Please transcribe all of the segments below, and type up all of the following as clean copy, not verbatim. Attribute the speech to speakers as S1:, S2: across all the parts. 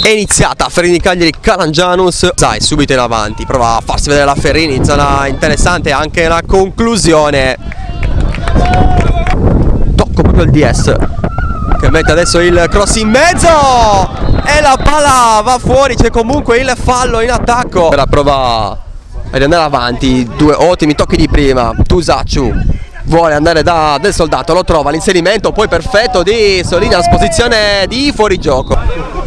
S1: È iniziata Ferrini Cagliari Calangianus. Sai, subito in avanti, prova a farsi vedere la Ferrini, zona interessante anche la conclusione. Tocco proprio il DS che mette adesso il cross in mezzo e la palla va fuori, c'è comunque il fallo in attacco. Ora prova ad andare avanti, due ottimi tocchi di prima. Tusacciu vuole andare da Del Soldato, lo trova, l'inserimento poi perfetto di Solinas, posizione di fuorigioco.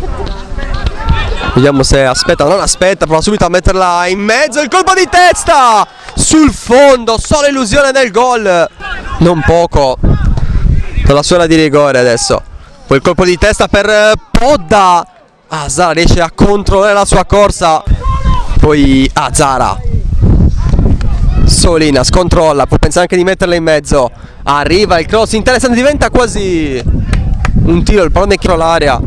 S1: Vediamo se aspetta o non aspetta, prova subito a metterla in mezzo, il colpo di testa sul fondo, solo illusione del gol, non poco per la suola di rigore adesso. Poi il colpo di testa per Podda, Zara riesce a controllare la sua corsa, poi Zara, Solinas controlla, può pensare anche di metterla in mezzo, arriva il cross interessante, diventa quasi un tiro, il pallone chiude l'area.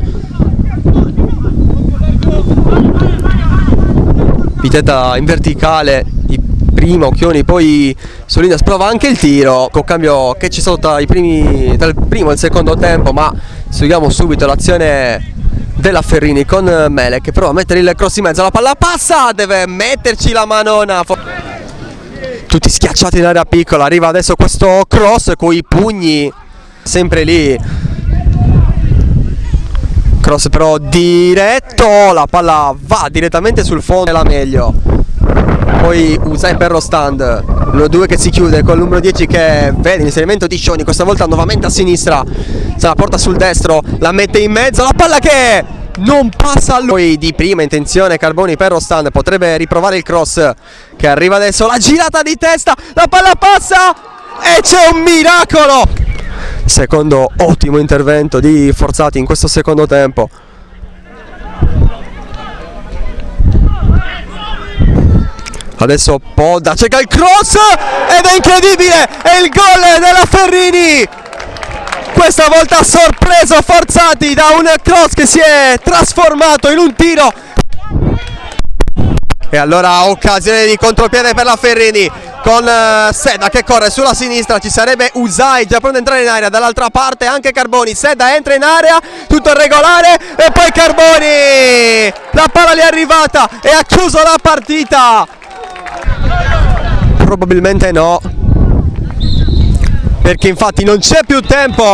S1: Pitetta in verticale di prima, Occhioni, poi Solinas prova anche il tiro, con cambio che ci sono dal primo e il secondo tempo, ma seguiamo subito l'azione della Ferrini con Mele che prova a mettere il cross in mezzo, la palla passa, deve metterci la manona, tutti schiacciati in area piccola, arriva adesso questo cross con i pugni, sempre lì. Cross però diretto, la palla va direttamente sul fondo, è la meglio. Poi Usai per lo stand, l'1-2 che si chiude con il numero 10 che vede l'inserimento di Scioni, questa volta nuovamente a sinistra, se la porta sul destro, la mette in mezzo, la palla che non passa a lui. Di prima intenzione Carboni per lo stand, potrebbe riprovare il cross che arriva adesso, la girata di testa, la palla passa e c'è un miracolo. Secondo ottimo intervento di Forzati in questo secondo tempo. Adesso Podda cerca il cross ed è incredibile, è il gol della Ferrini. Questa volta sorpreso Forzati da un cross che si è trasformato in un tiro. E allora occasione di contropiede per la Ferrini con Sedda che corre sulla sinistra, ci sarebbe Usai già pronto ad entrare in area, dall'altra parte anche Carboni, Sedda entra in area, tutto regolare e poi Carboni, la palla gli è arrivata e ha chiuso la partita. Probabilmente no, perché infatti non c'è più tempo.